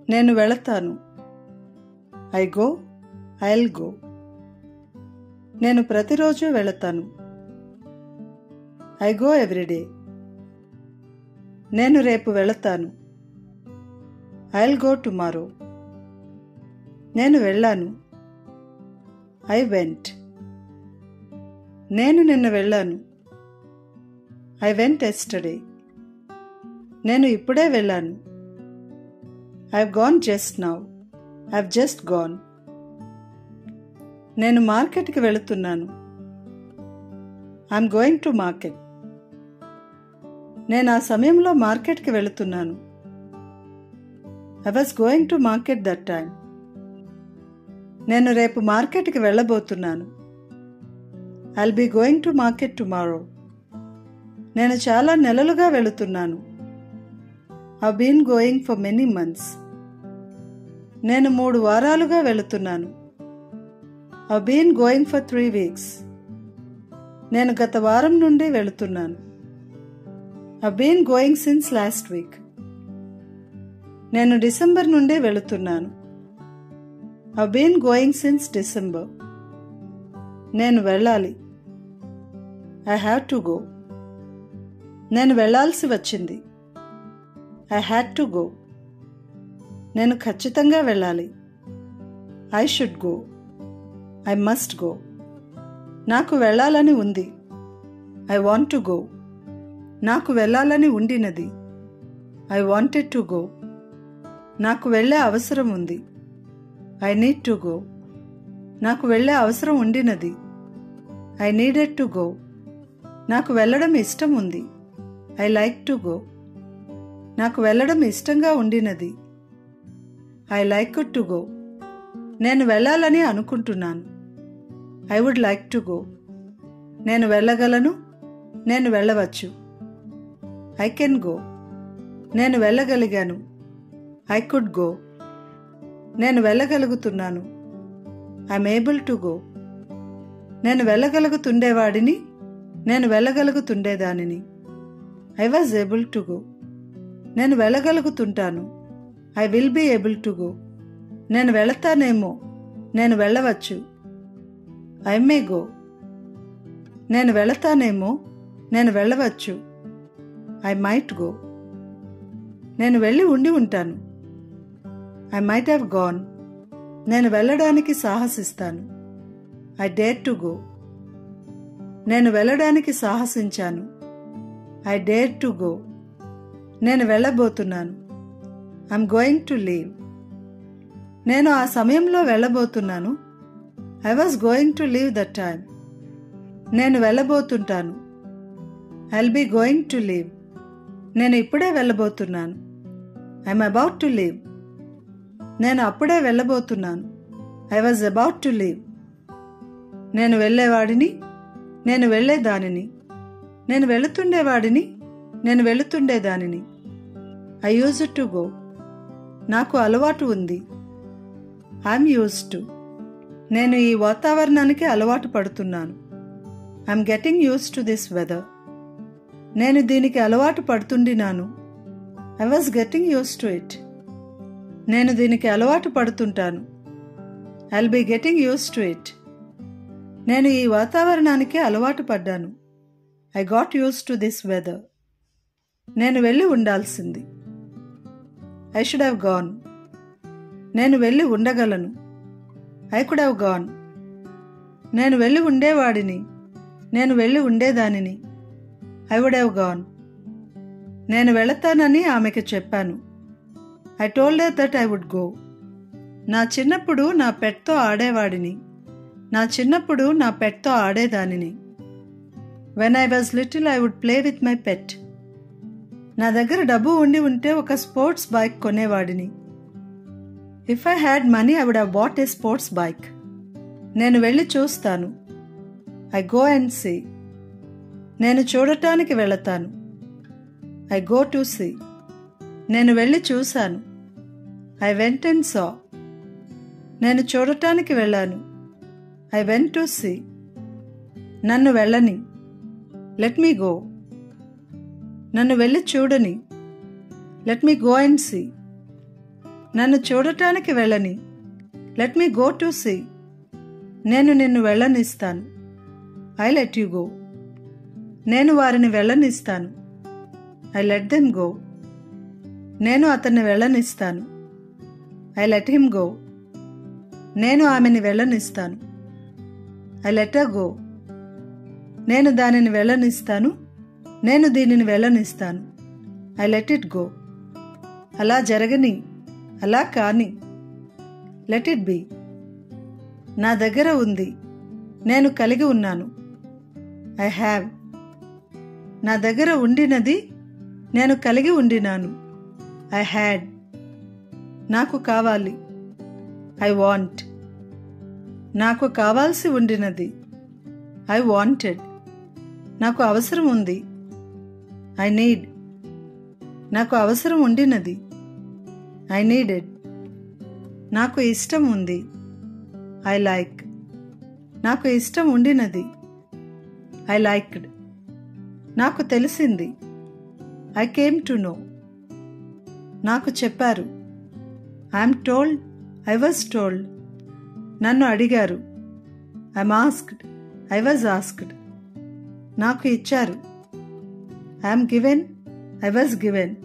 నేను వెళతాను. I go, I'll go. నేను ప్రతిరోజు వెళతాను. I go every day. నేను రేపు వెళతాను. I'll go tomorrow. నేను వెళ్ళాను. I went. నేను నిన్న వెళ్ళాను. I went yesterday. నేను ఇప్పుడే వెళ్ళాను. I've gone just now. I've just gone. నేను మార్కెట్కి వెళుతున్నాను. I'm going to market. నేను ఆ సమయంలో మార్కెట్కి వెళుతున్నాను. I was going to market that time. నేను రేపు మార్కెట్కి వెళ్ళబోతున్నాను. I'll be going to market tomorrow. నేను చాలా నెలలుగా వెళుతున్నాను. I've been going for many months. నేను 3 వారాలుగా వెళుతున్నాను. I've been going for 3 weeks. నేను గత వారం నుండి వెళుతున్నాను. I've been going since last week. నేను డిసెంబర్ నుండి వెళుతున్నాను. I've been going since December. నేను వెళ్ళాలి. I have to go. నేను వెళ్ళాల్సి వచ్చింది. I had to go. నేను ఖచ్చితంగా వెళ్ళాలి. I should go. I must go. నాకు వెళ్ళాలని ఉంది. I want to go. నాకు వెళ్ళాలని ఉండినది. I wanted to go. నాకు వెళ్ళే అవసరం ఉంది. I need to go. నాకు వెళ్ళే అవసరం ఉండినది. I needed to go. నాకు వెళ్ళడం ఇష్టం ఉంది. I like to go. నాకు వెళ్ళడం ఇష్టంగా ఉండినది. I like to go. నేను వెళ్ళాలని అనుకుంటున్నాను. I would like to go. నేను వెళ్ళగలను. నేను వెళ్ళవచ్చు. I can go. నేను వెళ్ళగలిగాను. I could go. నేను వెళ్ళగలుగుతున్నాను. I'm able to go. నేను వెళ్ళగలుగుతుండేవాడిని. నేను వెళ్ళగలుగుతుండేదానిని. I was able to go. నేను వెళ్ళగలుగుతుంటాను. I will be able to go. నేను వెళతానేమో. నేను వెళ్ళవచ్చు. I may go. నేను వెళతానేమో. నేను వెళ్ళవచ్చు. I might go. నేను వెళ్ళి ఉండి ఉంటాను. I might have gone. నేను వెళ్ళడానికి సాహసిస్తాను. I dare to go. నేను వెళ్ళడానికి సాహసించాను. I dare to go. నేను వెళ్ళబోతున్నాను. I'm going to leave. నేను ఆ సమయంలో వెళ్ళబోతున్నాను. I was going to leave that time. నేను వెళ్ళబోతుంటాను. I'll be going to leave. నేను ఇప్పుడే వెళ్ళబోతున్నాను. I'm about to leave. నేను అప్పుడే వెళ్ళబోతున్నాను. I was about to leave. నేను వెళ్ళేవాడిని. నేను వెళ్ళేదానిని. నేను వెళుతుండేవాడిని. నేను వెళుతుండేదానిని. I used to go. నాకు అలవాటు ఉంది. I'm used to. నేను ఈ వాతావరణానికి అలవాటు పడుతున్నాను. I'm getting used to this weather. నేను దీనికి అలవాటు పడుతుండినాను. I was getting used to it. నేను దీనికి అలవాటు పడుతుంటాను. I'll be getting used to it. నేను ఈ వాతావరణానికి అలవాటు పడ్డాను. I got used to this weather. నేను వెళ్ళి ఉండాల్సింది. I should have gone. నేను వెళ్ళి ఉండగలను. I could have gone. నేను వెళ్ళి ఉండేవాడిని. నేను వెళ్ళి ఉండేదానిని. I would have gone. నేను వెళతానని ఆమెకు చెప్పాను. I told her that I would go. నా చిన్నప్పుడు నా పెట్తో ఆడేవాడిని. నా చిన్నప్పుడు నా పెట్తో ఆడేదానిని. When I was little I would play with my pet. నా దగ్గర డబ్బు ఉండి ఉంటే ఒక స్పోర్ట్స్ బైక్ కొనేవాడిని. If I had money I would have bought a sports bike. నేను వెళ్ళి చూస్తాను. I go and see. నేను చూడటానికి వెళతాను. I go to see. నేను వెళ్ళి చూశాను. I went and saw. నేను చూడటానికి వెళ్ళాను. I went to see. నన్ను వెళ్ళని. Let me go. నన్ను వెళ్ళి చూడని. Let me go and see. నన్ను చూడటానికి వెళ్ళని. Let me go to see. నేను నిన్ను వెళ్ళనిస్తాను. I let you go. నేను వారిని వెళ్ళనిస్తాను. I let them go. నేను అతన్ని వెళ్ళనిస్తాను. I let him go. నేను ఆమెని వెళ్ళనిస్తాను. I let her go. నేను దానిని వెళ్ళనిస్తాను. నేను దీనిని వెళ్ళనిస్తాను. I let it go. అలా జరగని, అలా కాని. Let it be. నా దగ్గర ఉంది, నేను కలిగి ఉన్నాను. I have. నా దగ్గర ఉండినది, నేను కలిగి ఉండినాను. I had. నాకు కావాలి. I want. నాకు కావాల్సి ఉండినది. I wanted. నాకు అవసరం ఉంది. I need. నాకు అవసరం ఉండినది. I needed. నాకు ఇష్టం ఉంది. I like. నాకు ఇష్టం ఉండినది. I liked. నాకు తెలిసింది. I came to know. నాకు చెప్పారు. I'm told. I was told. నన్ను అడిగారు. I'm asked. I was asked. నాకు ఇచ్చారు. I'm given. I was given.